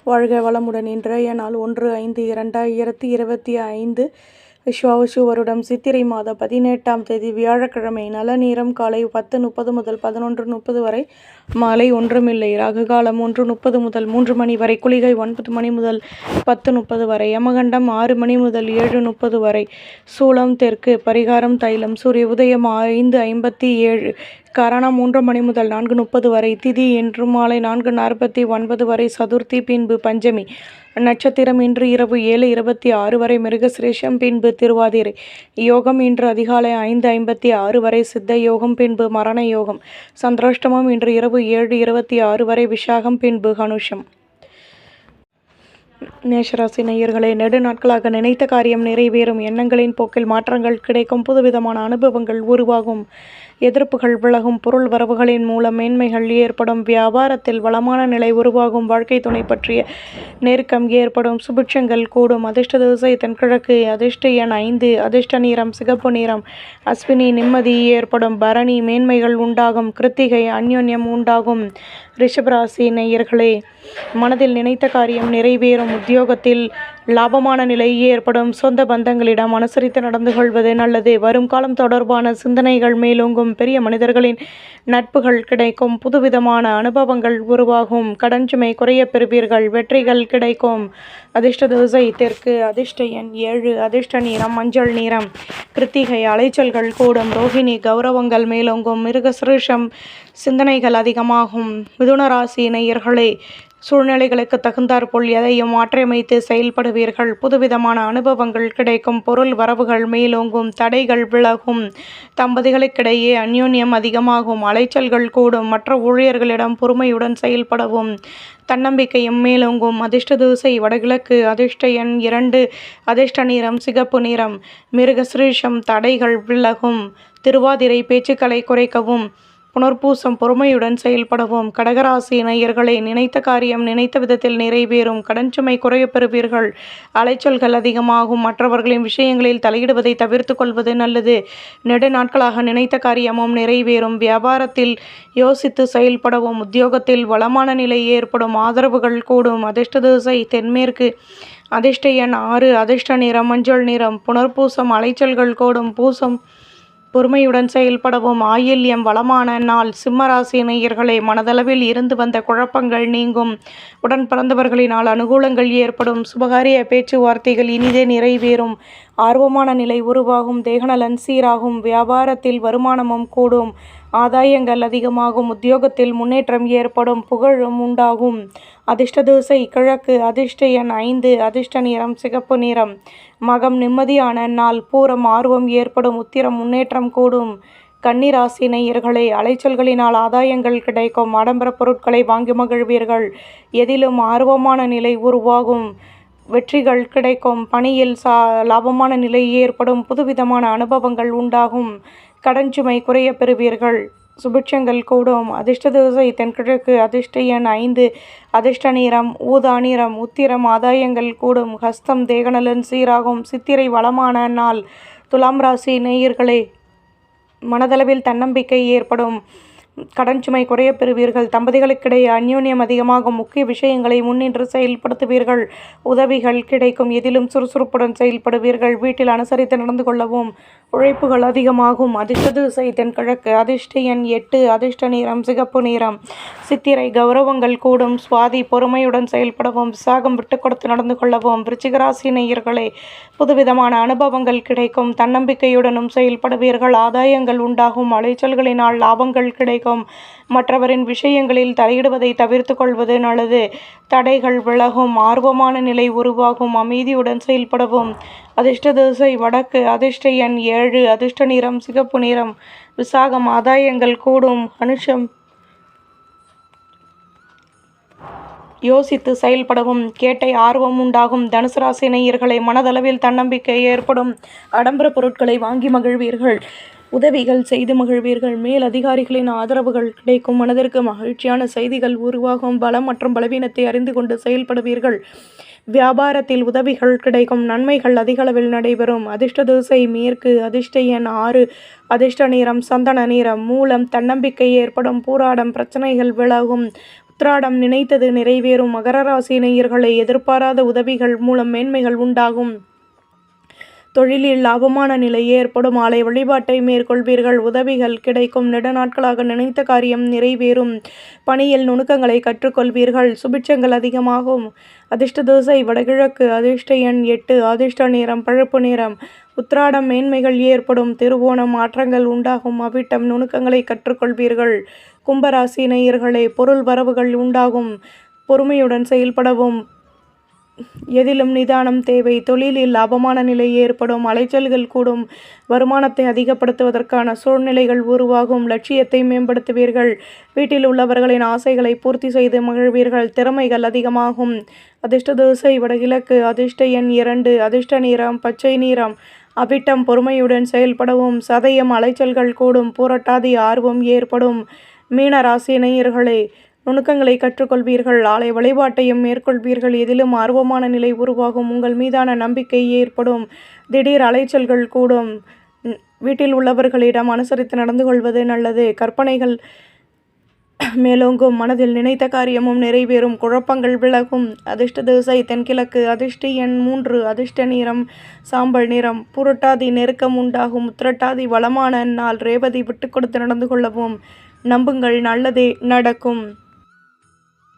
வாழ்க வளமுடன். இன்றைய நாள் 1/5/2025 விஸ்வாவசு வருடம் சித்திரை மாதம் 18ஆம் தேதி வியாழக்கிழமை. நல்ல நேரம் காலை 10:30 முதல் 11:30 வரை, மாலை ஒன்றுமில்லை. ராகு காலம் 1:30 முதல் 3 மணி வரை, குளிகை 9 மணி முதல் 10:30 வரை, யமகண்டம் 6 மணி முதல் 7:30 வரை, சூலம் தெற்கு, பரிகாரம் தைலம். சூரிய உதயம் 5:57, கரணம் 3 மணி முதல் 4:30 வரை, திதி இன்று மாலை 4:49 வரை, சதுர்த்தி பின்பு பஞ்சமி. நட்சத்திரம் இன்று இரவு 7:26 வரை, மிருகசிரேஷம் பின்பு திருவாதிரை. யோகம் இன்று அதிகாலை 5:56 வரை, சித்த யோகம் பின்பு மரண யோகம். சந்திராஷ்டமம் இன்று இரவு 7:26 வரை, விஷாகம் பின்பு ஹனுஷம். மேஷராசி நேயர்களே, நெடு நாட்களாக நினைத்த காரியம் நிறைவேறும். எண்ணங்களின் போக்கில் மாற்றங்கள் கிடைக்கும். புதுவிதமான அனுபவங்கள் உருவாகும். எதிர்ப்புகள் விலகும். பொருள் வரவுகளின் மூலம் மேன்மைகள் ஏற்படும். வியாபாரத்தில் வளமான நிலை உருவாகும். வாழ்க்கை துணை பற்றிய நெருக்கம் ஏற்படும். சுபிட்சங்கள் கூடும். அதிர்ஷ்ட திசை தென்கிழக்கு. அதிர்ஷ்ட எண் 5. அதிர்ஷ்ட நிறம் சிகப்பு நிறம். அஸ்வினி நிம்மதி ஏற்படும். பரணி மேன்மைகள் உண்டாகும். கிருத்திகை அந்யோன்யம் உண்டாகும். ரிஷபராசி நேயர்களே, மனதில் நினைத்த காரியம் நிறைவேறும். உத்தியோகத்தில் லாபமான நிலை ஏற்படும். சொந்த பந்தங்களிடம் அனுசரித்து நடந்து கொள்வது நல்லது. வரும் காலம் தொடர்பான சிந்தனைகள் மேலோங்கும். பெரிய மனிதர்களின் நட்புகள் கிடைக்கும். புதுவிதமான அனுபவங்கள் உருவாகும். கடன் சுமை குறைய பெறுவீர்கள். வெற்றிகள் கிடைக்கும். அதிர்ஷ்ட திசை தெற்கு. அதிர்ஷ்ட எண் 7. அதிர்ஷ்ட நிறம் மஞ்சள் நிறம். கிருத்திகை அலைச்சல்கள் கூடும். ரோஹிணி கௌரவங்கள் மேலோங்கும். மிருகசிருஷம் சிந்தனைகள் அதிகமாகும். மிதுன ராசி நேயர்களே, சூழ்நிலைகளுக்கு தகுந்தாற்போல் எதையும் மாற்றியமைத்து செயல்படுவீர்கள். புதுவிதமான அனுபவங்கள் கிடைக்கும். பொருள் வரவுகள் மேலோங்கும். தடைகள் விலகும். தம்பதிகளுக்கிடையே அந்யோன்யம் அதிகமாகும். அலைச்சல்கள் கூடும். மற்ற ஊழியர்களிடம் பொறுமையுடன் செயல்படவும். தன்னம்பிக்கையும் மேலோங்கும். அதிர்ஷ்ட திசை வடகிழக்கு. அதிர்ஷ்ட எண் 2. அதிர்ஷ்ட நிறம் சிகப்பு நிறம். மிருகசிரீஷம் தடைகள் விலகும். திருவாதிரை பேச்சுக்களை குறைக்கவும். புனர்பூசம் பொறுமையுடன் செயல்படவும். கடகராசி நேயர்களே, நினைத்த காரியம் நினைத்த விதத்தில் நிறைவேறும். கடன் சுமை குறைய பெறுவீர்கள். அலைச்சல்கள் அதிகமாகும். மற்றவர்களின் விஷயங்களில் தலையிடுவதை தவிர்த்து கொள்வது நல்லது. நெடு நாட்களாக நினைத்த காரியமும் நிறைவேறும். வியாபாரத்தில் யோசித்து செயல்படவும். உத்தியோகத்தில் வளமான நிலை ஏற்படும். ஆதரவுகள் கூடும். அதிர்ஷ்ட திசை தென்மேற்கு. அதிர்ஷ்ட எண் 6. அதிர்ஷ்ட நிறம் மஞ்சள் நிறம். புனர்பூசம் அலைச்சல்கள் கூடும். பூசம் பொறுமையுடன் செயல்படவும். ஆயில்யம் வளமான நாள். சிம்மராசி நேயர்களே, மனதளவில் இருந்து வந்த குழப்பங்கள் நீங்கும். உடன் பிறந்தவர்களினால் அனுகூலங்கள் ஏற்படும். சுபகாரிய பேச்சுவார்த்தைகள் இனிதே நிறைவேறும். ஆர்வமான நிலை உருவாகும். தேகநலன் சீராகும். வியாபாரத்தில் வருமானமும் கூடும். ஆதாயங்கள் அதிகமாகும். உத்தியோகத்தில் முன்னேற்றம் ஏற்படும். புகழும் உண்டாகும். அதிர்ஷ்ட திசை கிழக்கு. அதிர்ஷ்ட எண் 5. அதிர்ஷ்ட நிறம் சிகப்பு நிறம். மகம் நிம்மதியான நாள். பூரம் ஆர்வம் ஏற்படும். உத்திரம் முன்னேற்றம் கூடும். கன்னிராசி நேயர்களே, அலைச்சல்களினால் ஆதாயங்கள் கிடைக்கும். ஆடம்பர பொருட்களை வாங்கி மகிழ்வீர்கள். எதிலும் ஆர்வமான நிலை உருவாகும். வெற்றிகள் கிடைக்கும். பணியில் லாபமான நிலை ஏற்படும். புதுவிதமான அனுபவங்கள் உண்டாகும். கடன் சுமை குறைய பெறுவீர்கள். சுபிட்சங்கள் கூடும். அதிர்ஷ்ட திசை தென்கிழக்கு. அதிர்ஷ்ட எண் 5. அதிர்ஷ்ட நிறம் ஊதா நிறம். உத்திரம் ஆதாயங்கள் கூடும். ஹஸ்தம் தேகநலன் சீராகும். சித்திரை வளமான நாள். துலாம் ராசி நேயர்களே, மனதளவில் தன்னம்பிக்கை ஏற்படும். கடன் சுமை குறைய பெறுவீர்கள். தம்பதிகளுக்கிடையே அந்யோன்யம் அதிகமாகும். முக்கிய விஷயங்களை முன்னின்று செயல்படுத்துவீர்கள். உதவிகள் கிடைக்கும். எதிலும் சுறுசுறுப்புடன் செயல்படுவீர்கள். வீட்டில் அனுசரித்து நடந்து கொள்ளவும். உழைப்புகள் அதிகமாகும். அதிர்ஷ்ட திசை தென்கிழக்கு. அதிர்ஷ்ட எண் 8. அதிர்ஷ்ட நிறம் சிகப்பு நிறம். சித்திரை கௌரவங்கள் கூடும். சுவாதி பொறுமையுடன் செயல்படவும். விசாகம் விட்டு கொடுத்து நடந்து கொள்ளவும். விருச்சிகராசி நேயர்களே, புதுவிதமான அனுபவங்கள் கிடைக்கும். தன்னம்பிக்கையுடனும் செயல்படுவீர்கள். ஆதாயங்கள் உண்டாகும். அலைச்சல்களினால் லாபங்கள் கிடைக்கும். மற்றவரின் விஷயங்களில் தலையிடுவதை தவிர்த்து கொள்வது நல்லது. தடைகள் விலகும். ஆர்வமான நிலை உருவாகும். அமைதியுடன் செயல்படவும். அதிர்ஷ்ட திசை வடக்கு. அதிர்ஷ்ட எண் 7. அதிர்ஷ்ட நிறம் சிகப்பு நிறம். விசாகம் ஆதாயங்கள் கூடும். அனுஷம் யோசித்து செயல்படவும். கேட்டை ஆர்வம் உண்டாகும். தனுசு ராசி நேயர்களை, மனதளவில் தன்னம்பிக்கை ஏற்படும். ஆடம்பர பொருட்களை வாங்கி மகிழ்வீர்கள். உதவிகள் செய்து மகிழ்வீர்கள். மேல் அதிகாரிகளின் ஆதரவுகள் கிடைக்கும். மனதிற்கு மகிழ்ச்சியான செய்திகள் உருவாகும். பலம் மற்றும் பலவீனத்தை அறிந்து கொண்டு செயல்படுவீர்கள். வியாபாரத்தில் உதவிகள் கிடைக்கும். நன்மைகள் அதிகளவில் நடைபெறும். அதிர்ஷ்ட திசை மேற்கு. அதிர்ஷ்ட எண் 6. அதிர்ஷ்ட நிறம் சந்தன நிறம். மூலம் தன்னம்பிக்கை ஏற்படும். பூராடம் பிரச்சனைகள் விலகும். உத்திராடம் நினைத்தது நிறைவேறும். மகர ராசி நேயர்களே, எதிர்பாராத உதவிகள் மூலம் மேன்மைகள் உண்டாகும். தொழிலில் லாபமான நிலை ஏற்படும். ஆலய வழிபாட்டை மேற்கொள்வீர்கள். உதவிகள் கிடைக்கும். நெடுநாட்களாக நினைத்த காரியம் நிறைவேறும். பணியில் நுணுக்கங்களை கற்றுக்கொள்வீர்கள். சுபிட்சங்கள் அதிகமாகும். அதிர்ஷ்ட திசை வடகிழக்கு. அதிர்ஷ்ட எண் 8. அதிர்ஷ்ட நிறம் பழுப்பு நிறம். உத்திராடம் மேன்மைகள் ஏற்படும். திருவோணம் மாற்றங்கள் உண்டாகும். அவிட்டம் நுணுக்கங்களை கற்றுக்கொள்வீர்கள். கும்பராசி நேயர்களே, பொருள் வரவுகள் உண்டாகும். பொறுமையுடன் செயல்படவும். எதிலும் நிதானம் தேவை. தொழிலில் லாபமான நிலை ஏற்படும். அலைச்சல்கள் கூடும். வருமானத்தை அதிகப்படுத்துவதற்கான சூழ்நிலைகள் உருவாகும். லட்சியத்தை மேம்படுத்துவீர்கள். வீட்டில் உள்ளவர்களின் ஆசைகளை பூர்த்தி செய்து மகிழ்வீர்கள். திறமைகள் அதிகமாகும். அதிர்ஷ்ட திசை வடகிழக்கு. அதிர்ஷ்ட எண் 2. அதிர்ஷ்ட நிறம் பச்சை நிறம். அவிட்டம் பொறுமையுடன் செயல்படவும். சதயம் அலைச்சல்கள் கூடும். பூரட்டாதி ஆர்வம் ஏற்படும். மீன ராசி நேயர்களே, நுணுக்கங்களை கற்றுக்கொள்வீர்கள். ஆலய வழிபாட்டையும் மேற்கொள்வீர்கள். எதிலும் ஆர்வமான நிலை உருவாகும். உங்கள் மீதான நம்பிக்கை ஏற்படும். திடீர் அலைச்சல்கள் கூடும். வீட்டில் உள்ளவர்களிடம் அனுசரித்து நடந்து கொள்வது நல்லது. கற்பனைகள் மேலோங்கும். மனதில் நினைத்த காரியமும் நிறைவேறும். குழப்பங்கள் விலகும். அதிர்ஷ்ட திசை தென்கிழக்கு. அதிர்ஷ்ட எண் 3. அதிர்ஷ்ட நிறம் சாம்பல் நிறம். புரட்டாதி நெருக்கம் உண்டாகும். உத்திரட்டாதி வளமான நாள். ரேவதி விட்டு கொடுத்து நடந்து கொள்ளவும். நம்புங்கள், நல்லதே நடக்கும்.